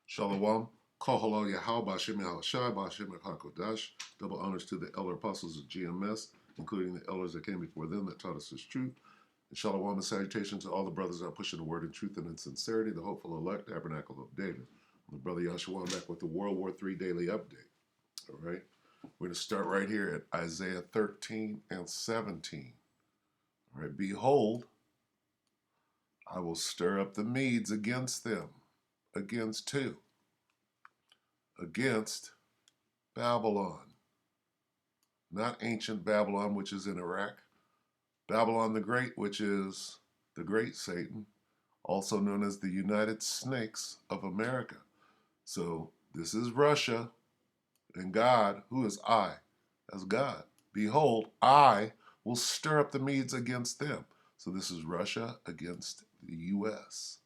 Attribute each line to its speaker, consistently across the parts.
Speaker 1: Shalom. Kohalo Yahal Bashem Yahushai Bashem HaKodash. Double honors to the elder apostles of GMS, including the elders that came before them that taught us this truth. And shalom and salutation to all the brothers that are pushing the word in truth and in sincerity, the hopeful elect tabernacle of David. My brother Yahshua back with the World War III daily update. All right. We're going to start right here at Isaiah 13 and 17. All right. Behold, I will stir up the Medes against them. Against who? Against Babylon. Not ancient Babylon, which is in Iraq. Babylon the Great, which is the great Satan, also known as the United Snakes of America. So this is Russia and God. Who is I? That's God. Behold, I will stir up the Medes against them. So this is Russia against the U.S.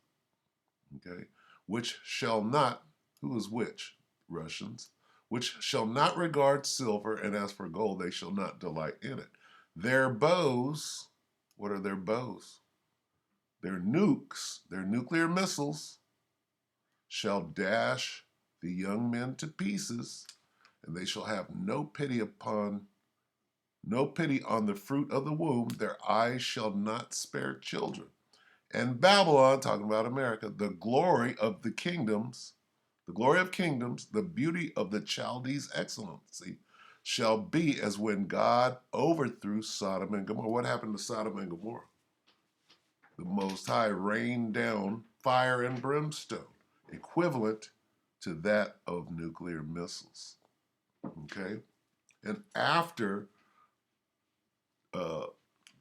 Speaker 1: Okay, which shall not, who is which? Russians, which shall not regard silver, and as for gold, they shall not delight in it. Their bows, what are their bows? Their nukes, their nuclear missiles, shall dash the young men to pieces, and they shall have no pity on the fruit of the womb. Their eyes shall not spare children. And Babylon, talking about America, the glory of kingdoms, the beauty of the Chaldees' excellency, shall be as when God overthrew Sodom and Gomorrah. What happened to Sodom and Gomorrah? The Most High rained down fire and brimstone, equivalent to that of nuclear missiles. Okay? And after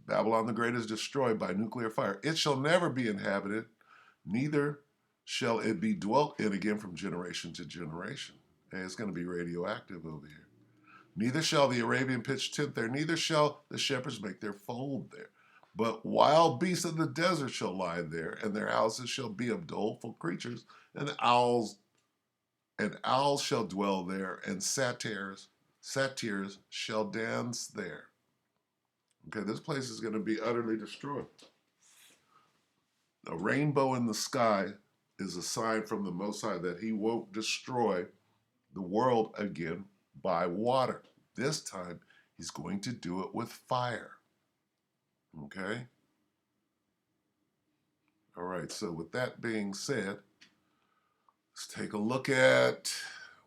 Speaker 1: Babylon the Great is destroyed by nuclear fire, it shall never be inhabited, neither shall it be dwelt in again from generation to generation. Hey, it's going to be radioactive over here. Neither shall the Arabian pitch tent there, neither shall the shepherds make their fold there. But wild beasts of the desert shall lie there, and their houses shall be of doleful creatures, and owls shall dwell there, and satyrs shall dance there. Okay, this place is going to be utterly destroyed. A rainbow in the sky is a sign from the Most High that he won't destroy the world again by water. This time, he's going to do it with fire. Okay? All right, so with that being said, let's take a look at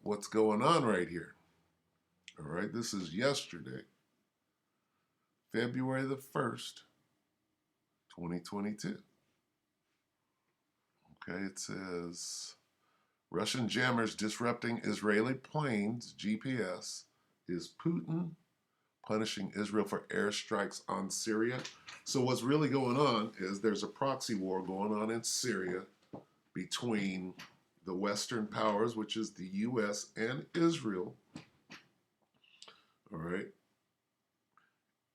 Speaker 1: what's going on right here. All right, this is yesterday, February the 1st, 2022. Okay, it says Russian jammers disrupting Israeli planes' GPS. Is Putin punishing Israel for airstrikes on Syria? So what's really going on is there's a proxy war going on in Syria between the Western powers, which is the U.S. and Israel. All right.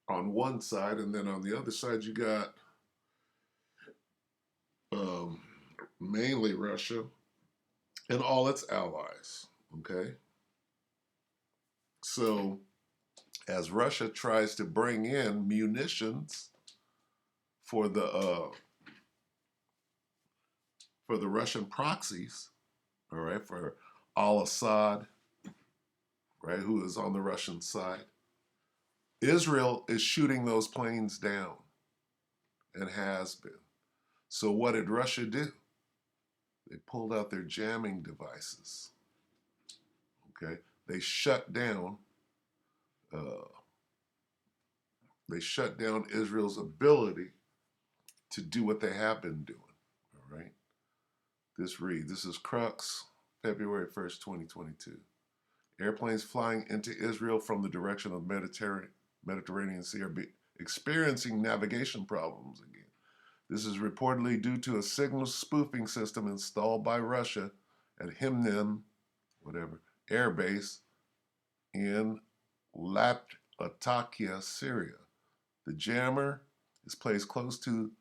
Speaker 1: On one side, and then on the other side, you got mainly Russia and all its allies. Okay. So as Russia tries to bring in munitions for the Russian proxies, all right, for al-Assad, right, who is on the Russian side, Israel is shooting those planes down and has been. So what did Russia do? They pulled out their jamming devices. Okay, they shut down. They shut down Israel's ability to do what they have been doing. All right. This is Crux, February 1st, 2022. Airplanes flying into Israel from the direction of the Mediterranean Sea are experiencing navigation problems again. This is reportedly due to a signal spoofing system installed by Russia at Himnim, air base in Latakia, Syria. The jammer is placed close to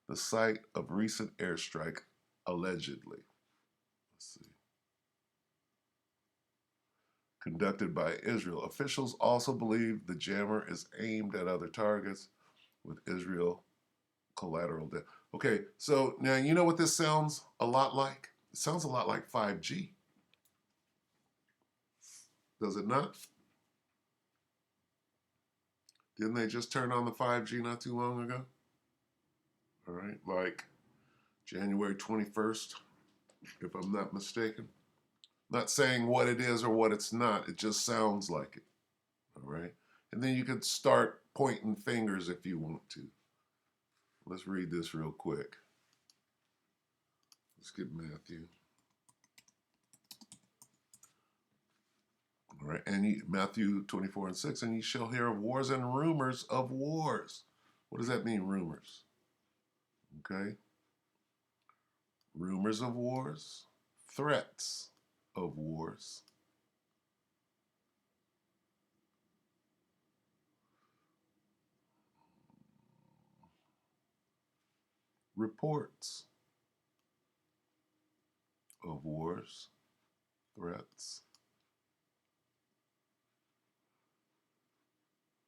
Speaker 1: the site of recent airstrike, allegedly. Let's see. Conducted by Israel. Officials also believe the jammer is aimed at other targets with Israel collateral damage. Okay, so now you know what this sounds a lot like? It sounds a lot like 5G. Does it not? Didn't they just turn on the 5G not too long ago? All right, like January 21st, if I'm not mistaken. Not saying what it is or what it's not, it just sounds like it. All right, and then you could start pointing fingers if you want to. Let's read this real quick. Let's get Matthew. All right, and Matthew 24:6, and you shall hear of wars and rumors of wars. What does that mean, rumors? Okay. Rumors of wars, threats of wars. Reports of wars, threats.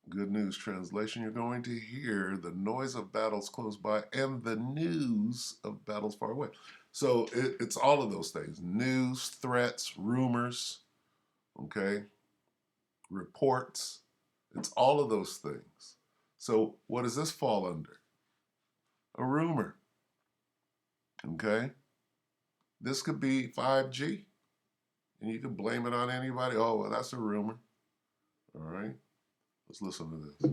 Speaker 1: Good News Translation, you're going to hear the noise of battles close by and the news of battles far away. So it's all of those things. News, threats, rumors, okay, reports. It's all of those things. So what does this fall under? A rumor, okay? This could be 5G, and you can blame it on anybody. Oh, well, that's a rumor. All right, let's listen to this.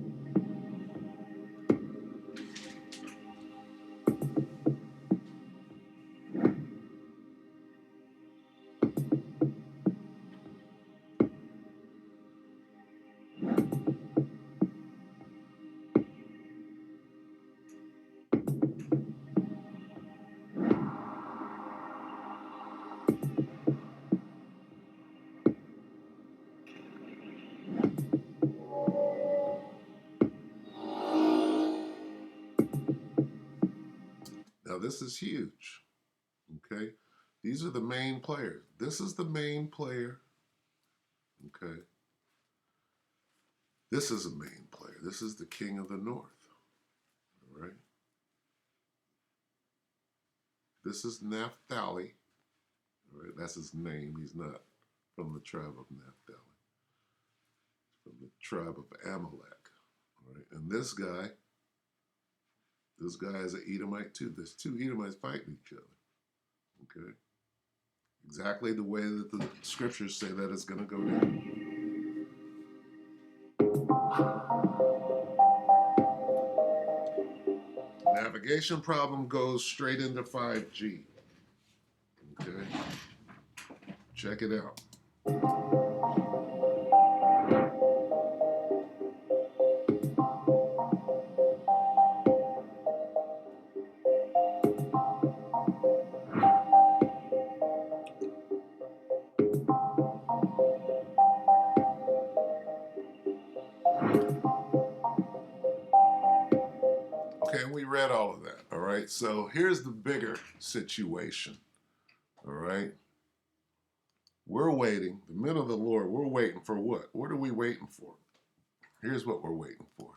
Speaker 1: Now, this is huge, okay? These are the main players. This is the main player, okay? This is a main player. This is the king of the north, all right? This is Naphtali, all right? That's his name. He's not from the tribe of Naphtali. He's from the tribe of Amalek, all right? And this guy is an Edomite too. There's two Edomites fighting each other, okay? Exactly the way that the scriptures say that it's going to go down. Navigation problem goes straight into 5G. Okay, check it out. Okay, we read all of that. All right, so here's the bigger situation. All right, we're waiting. The men of the Lord, we're waiting for what? What are we waiting for? Here's what we're waiting for.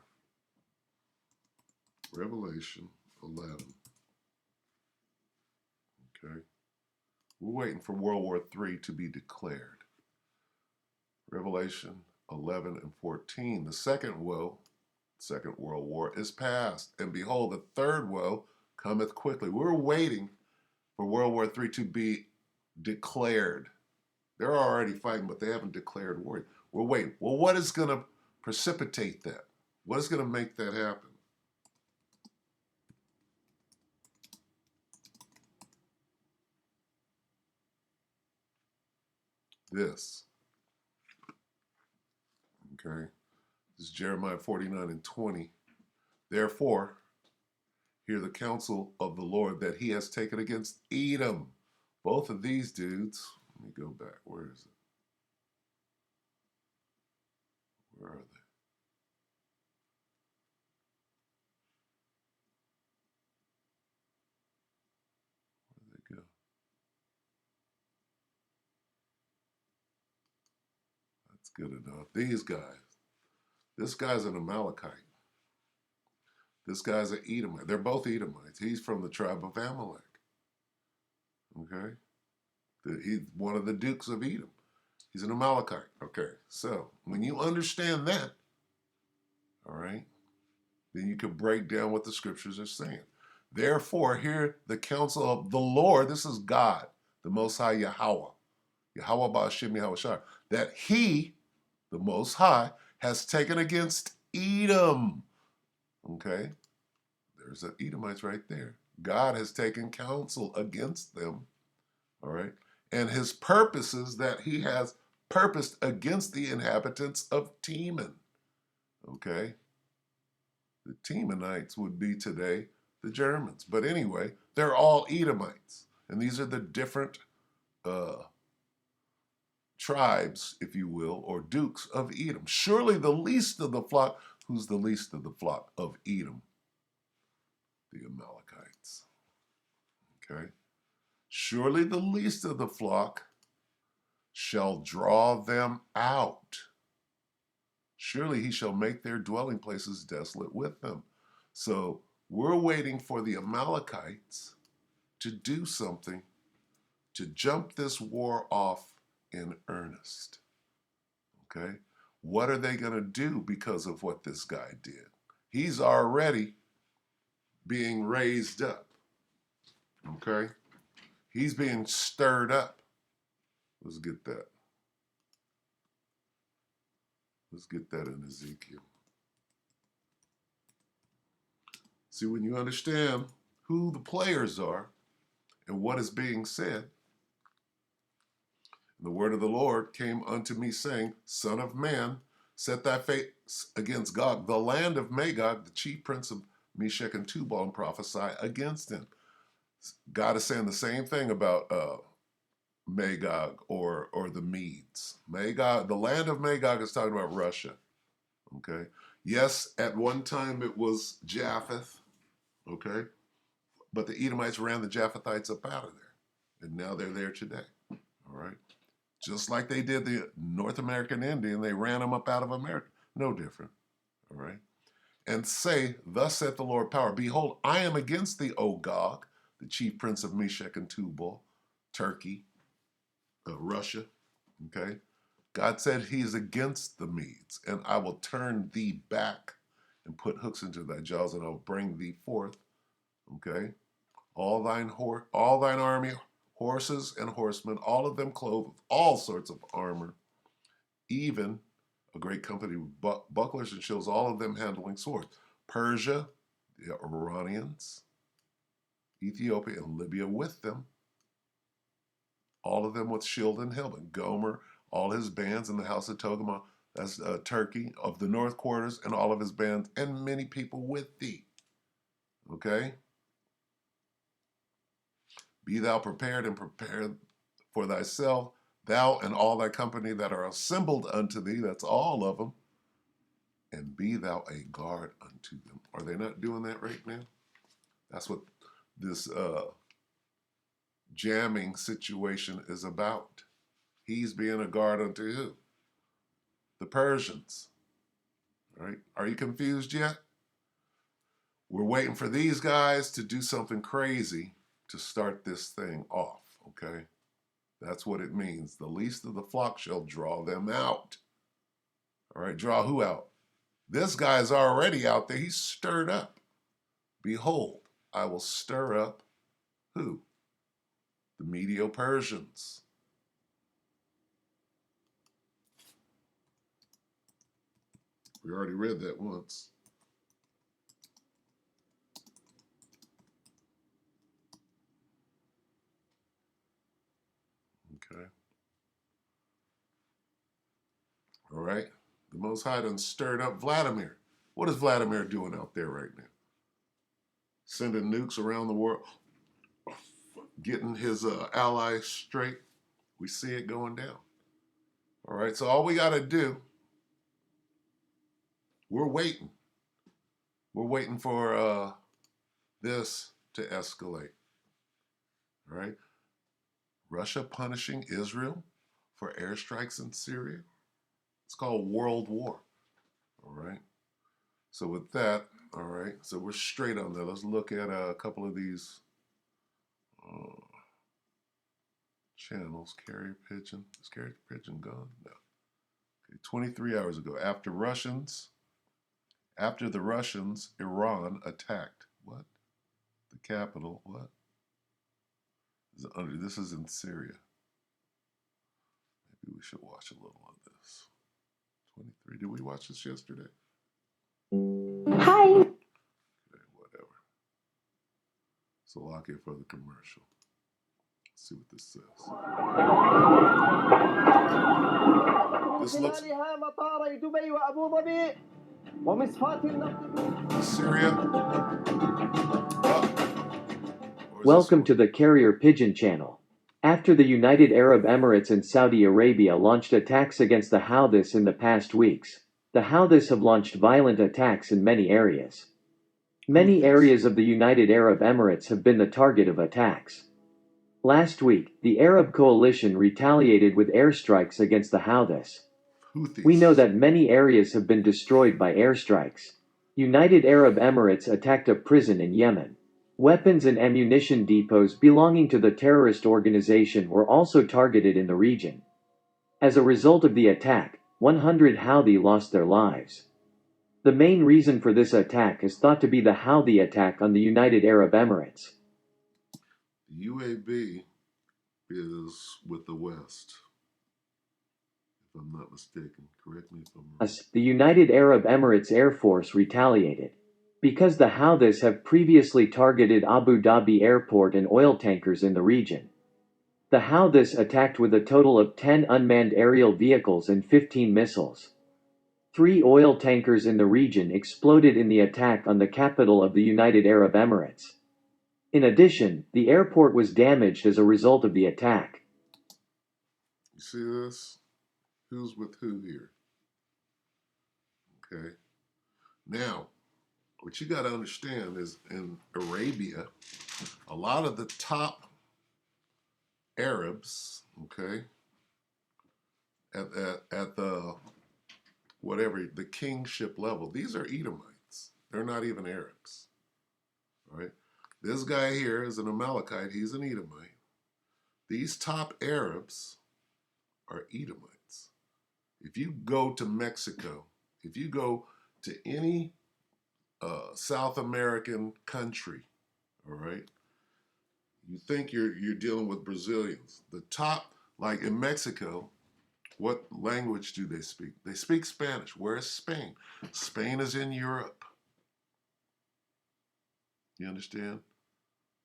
Speaker 1: Revelation 11. Okay, we're waiting for World War III to be declared. Revelation 11 and 14. The second woe, Second World War, is past, and behold, the third woe cometh quickly. We're waiting for World War III to be declared. They're already fighting, but they haven't declared war. We're waiting. Well, what is going to precipitate that? What is going to make that happen? This. Okay. This is Jeremiah 49 and 20. Therefore, hear the counsel of the Lord that he has taken against Edom. Both of these dudes, let me go back. Where is it? Where are they? Where did they go? That's good enough. These guys. This guy's an Amalekite. This guy's an Edomite. They're both Edomites. He's from the tribe of Amalek. Okay? He's one of the dukes of Edom. He's an Amalekite. Okay, so when you understand that, all right, then you can break down what the scriptures are saying. Therefore, hear the counsel of the Lord. This is God, the Most High Yahweh. Yahweh Ba'Shem Yahweh Shai. That he, the Most High, has taken against Edom. Okay? There's the Edomites right there. God has taken counsel against them. All right? And his purposes that he has purposed against the inhabitants of Teman. Okay? The Temanites would be today the Germans. But anyway, they're all Edomites. And these are the different tribes, if you will, or dukes of Edom. Surely the least of the flock. Who's the least of the flock of Edom? The Amalekites. Okay? Surely the least of the flock shall draw them out. Surely he shall make their dwelling places desolate with them. So we're waiting for the Amalekites to do something to jump this war off in earnest. Okay? What are they going to do because of what this guy did? He's already being raised up. Okay? He's being stirred up. Let's get that. Let's get that in Ezekiel. See, when you understand who the players are and what is being said, the word of the Lord came unto me, saying, Son of man, set thy face against Gog, the land of Magog, the chief prince of Meshech and Tubal, and prophesy against him. God is saying the same thing about Magog or the Medes. Magog, the land of Magog is talking about Russia. Okay. Yes, at one time it was Japheth. Okay. But the Edomites ran the Japhethites up out of there. And now they're there today. All right. Just like they did the North American Indian, they ran them up out of America. No different. All right. And say, Thus saith the Lord power, Behold, I am against thee, O Gog, the chief prince of Meshech and Tubal, Turkey, Russia. Okay. God said he is against the Medes, and I will turn thee back and put hooks into thy jaws, and I'll bring thee forth. Okay. All thine army, horses and horsemen, all of them clothed with all sorts of armor, even a great company with bucklers and shields, all of them handling swords. Persia, the Iranians, Ethiopia, and Libya with them, all of them with shield and helmet. Gomer, all his bands in the house of Togarmah, that's Turkey, of the north quarters, and all of his bands, and many people with thee. Okay? Be thou prepared and prepared for thyself, thou and all thy company that are assembled unto thee, that's all of them, and be thou a guard unto them. Are they not doing that right now? That's what this jamming situation is about. He's being a guard unto who? The Persians. All right? Are you confused yet? We're waiting for these guys to do something crazy to start this thing off, okay? That's what it means. The least of the flock shall draw them out. All right, draw who out? This guy's already out there. He's stirred up. Behold, I will stir up who? The Medo-Persians. We already read that once. Okay. All right. The Most High done stirred up Vladimir. What is Vladimir doing out there right now? Sending nukes around the world, getting his allies straight. We see it going down. All right. So all we got to do, we're waiting. We're waiting for this to escalate. All right. Russia punishing Israel for airstrikes in Syria. It's called World War. All right. So with that, all right. So we're straight on that. Let's look at a couple of these channels. Carrier pigeon. Is carrier pigeon gone? No. Okay, 23 hours ago, after the Russians, Iran attacked what? The capital. What? This is in Syria. Maybe we should watch a little of this. 23. Did we watch this yesterday?
Speaker 2: Hi.
Speaker 1: Okay, whatever. So lock it for the commercial. Let's see what this says. This looks Syria.
Speaker 2: Welcome to the Carrier Pigeon channel. After the United Arab Emirates and Saudi Arabia launched attacks against the Houthis in the past weeks, the Houthis have launched violent attacks in many areas. Many areas of the United Arab Emirates have been the target of attacks. Last week, the Arab coalition retaliated with airstrikes against the Houthis. We know that many areas have been destroyed by airstrikes. United Arab Emirates attacked a prison in Yemen. Weapons and ammunition depots belonging to the terrorist organization were also targeted in the region. As a result of the attack, 100 Houthi lost their lives. The main reason for this attack is thought to be the Houthi attack on the United Arab Emirates.
Speaker 1: The UAB is with the West, if I'm not mistaken. Correct me if I'm wrong.
Speaker 2: The United Arab Emirates Air Force retaliated. Because the Houthis have previously targeted Abu Dhabi Airport and oil tankers in the region. The Houthis attacked with a total of 10 unmanned aerial vehicles and 15 missiles. 3 oil tankers in the region exploded in the attack on the capital of the United Arab Emirates. In addition, the airport was damaged as a result of the attack.
Speaker 1: You see this? Who's with who here? Okay. Now, what you got to understand is in Arabia, a lot of the top Arabs, okay, at the whatever, the kingship level, these are Edomites. They're not even Arabs. All right? This guy here is an Amalekite. He's an Edomite. These top Arabs are Edomites. If you go to Mexico, if you go to any South American country, all right, you think you're dealing with Brazilians. The top, like in Mexico, what language do they speak? They speak Spanish. Where is Spain? Spain is in Europe. You understand?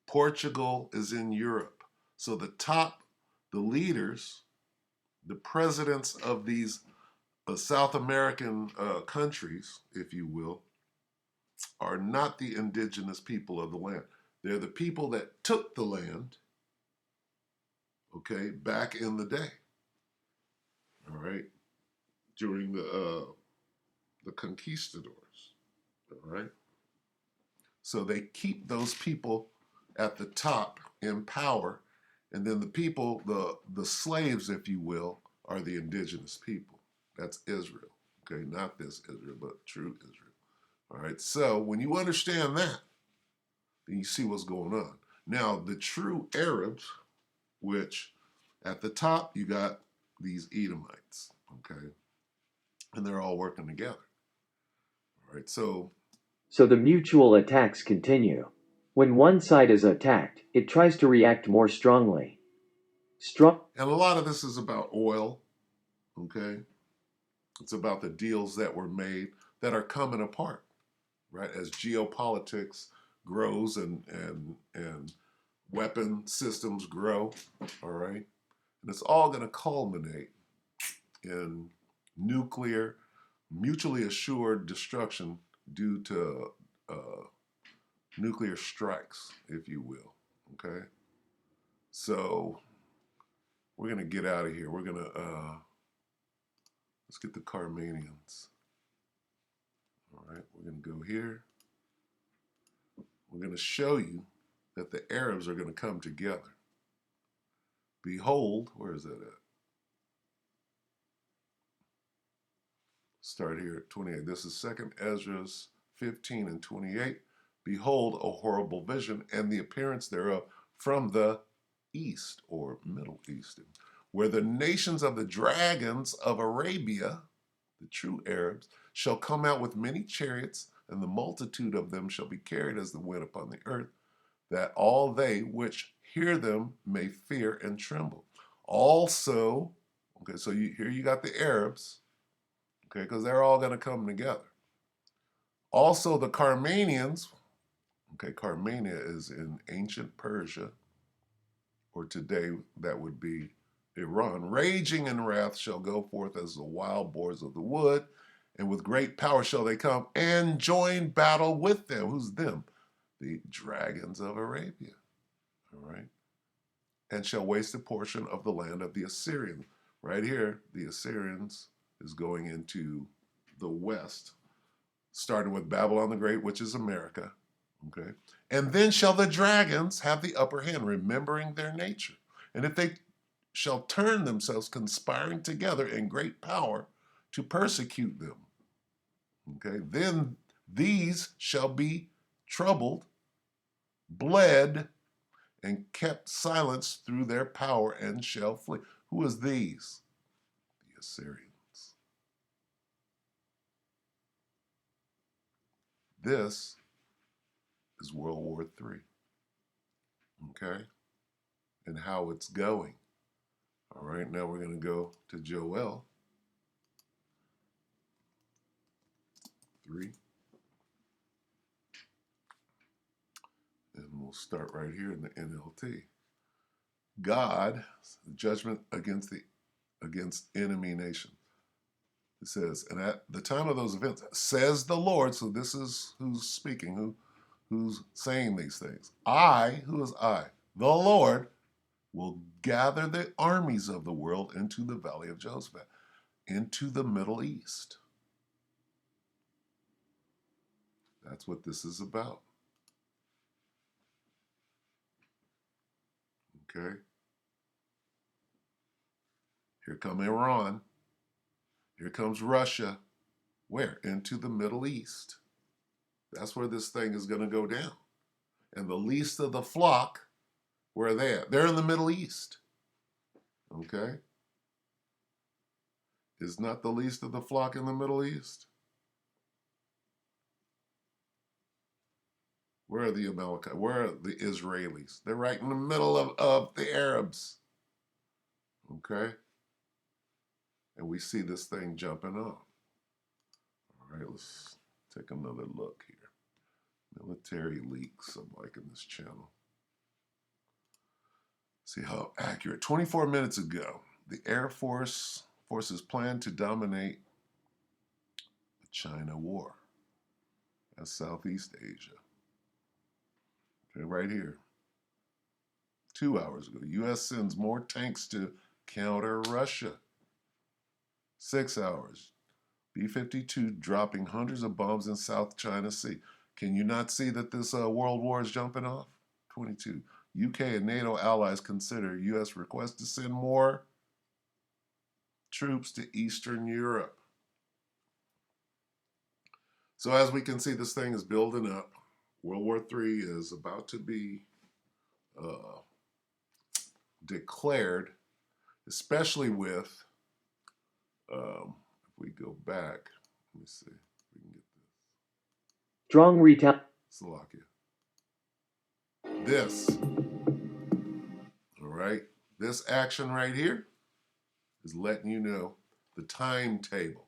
Speaker 1: Portugal is in Europe. So the leaders, the presidents of these South American countries, if you will, are not the indigenous people of the land. They're the people that took the land, okay, back in the day, all right, during the conquistadors, all right. So they keep those people at the top in power, and then the people, the slaves, if you will, are the indigenous people. That's Israel, okay, not this Israel, but true Israel. All right, so when you understand that, then you see what's going on. Now, the true Arabs, which at the top you got these Edomites, okay, and they're all working together. All right, so
Speaker 2: the mutual attacks continue. When one side is attacked, it tries to react more strongly.
Speaker 1: And a lot of this is about oil, okay? It's about the deals that were made that are coming apart, right? As geopolitics grows and weapon systems grow, all right? And it's all going to culminate in nuclear, mutually assured destruction due to nuclear strikes, if you will, okay? So we're going to get out of here. We're going to, let's get the Carmanians. All right, we're going to go here. We're going to show you that the Arabs are going to come together. Behold, where is that at? Start here at 28. This is 2nd Esdras 15 and 28. Behold, a horrible vision, and the appearance thereof from the East or Middle East, where the nations of the dragons of Arabia, the true Arabs, shall come out with many chariots, and the multitude of them shall be carried as the wind upon the earth, that all they which hear them may fear and tremble. Also, okay, so here you got the Arabs, okay, because they're all going to come together. Also, the Carmanians, okay, Carmania is in ancient Persia, or today that would be Iran. Raging in wrath shall go forth as the wild boars of the wood, and with great power shall they come and join battle with them. Who's them? The dragons of Arabia. All right. And shall waste a portion of the land of the Assyrians. Right here, the Assyrians is going into the west, starting with Babylon the Great, which is America. Okay. And then shall the dragons have the upper hand, remembering their nature. And if they shall turn themselves, conspiring together in great power to persecute them, okay, then these shall be troubled, bled, and kept silence through their power and shall flee. Who is these? The Assyrians. This is World War III, okay, and how it's going. All right, now we're going to go to Joel 3, and we'll start right here in the NLT. God, judgment against enemy nations. It says, and at the time of those events, says the Lord. So this is who's speaking, who's saying these things. Who is I? The Lord will gather the armies of the world into the valley of Josaphat, into the Middle East. That's what this is about. Okay? Here come Iran. Here comes Russia. Where? Into the Middle East. That's where this thing is going to go down. And the least of the flock, where are they at? They're in the Middle East. Okay? Is not the least of the flock in the Middle East? Where are the Amalekites? Where are the Israelis? They're right in the middle of the Arabs. Okay? And we see this thing jumping off. All right, let's take another look here. Military leaks, I'm liking this channel. See how accurate. 24 minutes ago, the Air Forces planned to dominate the China War. That's Southeast Asia. Okay, right here. 2 hours ago, U.S. sends more tanks to counter Russia. 6 hours. B-52 dropping hundreds of bombs in South China Sea. Can you not see that this world war is jumping off? 22. UK and NATO allies consider U.S. request to send more troops to Eastern Europe. So as we can see, this thing is building up. World War III is about to be declared, especially with, if we go back, let me see if we can get this.
Speaker 2: Strong retail.
Speaker 1: Slovakia. This, all right, this action right here is letting you know the timetable,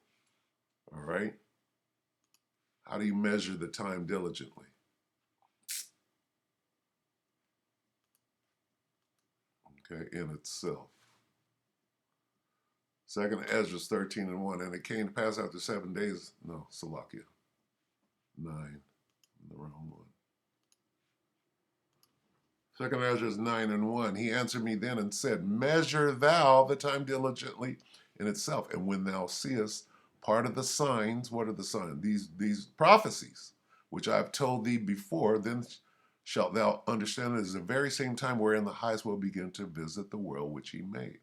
Speaker 1: all right? How do you measure the time diligently? Okay, in itself. Second Ezra 13:1, and it came to pass after 7 days, no, Slovakia, 9, the wrong one. Second Ezra 9:1, he answered me then and said, measure thou the time diligently in itself, and when thou seest part of the signs, what are the signs? These prophecies, which I have told thee before, then shalt thou understand it is the very same time wherein the highest will begin to visit the world which he made.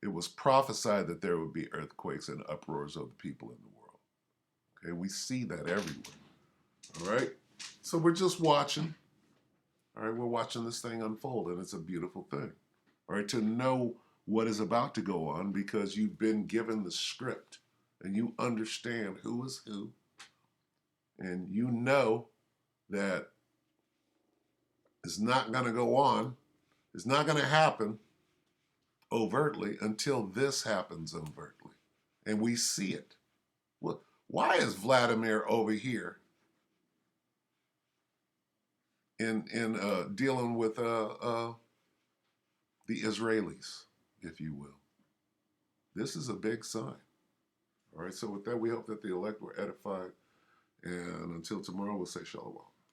Speaker 1: It was prophesied that there would be earthquakes and uproars of the people in the world. Okay, we see that everywhere. All right, so we're just watching. All right, we're watching this thing unfold, and it's a beautiful thing. All right, to know what is about to go on because you've been given the script and you understand who is who, and you know that it's not going to go on, it's not going to happen overtly until this happens overtly. And we see it. Well, why is Vladimir over here in dealing with the Israelis, if you will? This is a big sign. All right, so with that, we hope that the elect were edified. And until tomorrow, we'll say shalom.